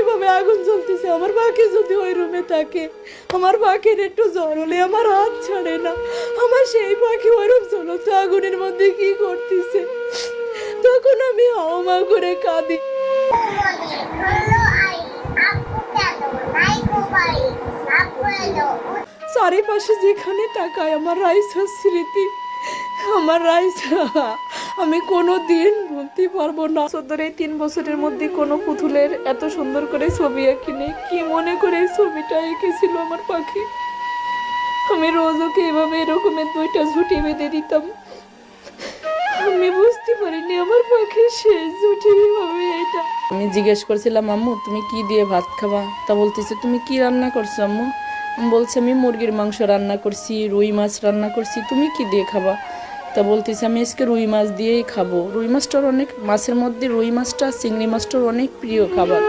কিভাবে আগুন জ্বলতেছে। আমার পাখি যদি ওই রুমে থাকে, আমার পাখির একটু জ্বর হলে আমার হাত ছাড়ে না। আমার সেই পাখি ওইরকম জ্বলন্ত আগুনের মধ্যে কি করতেছে, তখন আমি হাওমা করে কাঁদি। চারিপাশে যেখানে তাকায় আমার রাইসার স্মৃতি, আমার রাইসা। আমি কোনো দিন ভুলতে পারবো না। ধরে 3 বছরের মধ্যে কোনো পুতুলের এত সুন্দর করে ছবি আঁকিনি। কি মনে করে এই ছবিটা এঁকেছিল আমার পাখি। আমি রোজ ওকে এভাবে এরকমের 2টা ঝুঁটি বেঁধে দিতাম। আমি বুঝতে পারিনি আমার পাখির শেষ ঝুঁটি হবে এটা। আমি জিজ্ঞেস করছিলাম, আম্মু তুমি কি দিয়ে ভাত খাবা? তা বলতেছে, তুমি কি রান্না করছো আম্মু? আমি বলছি, আমি মুরগির মাংস রান্না করছি, রুই মাছ রান্না করছি, তুমি কি দিয়ে খাবা? তা বলতেছে, আমি আজকে রুই মাছ দিয়েই খাবো। রুই মাছটার অনেক, মাছের মধ্যে রুই মাছটা চিংড়ি মাছটার অনেক প্রিয় খাবার।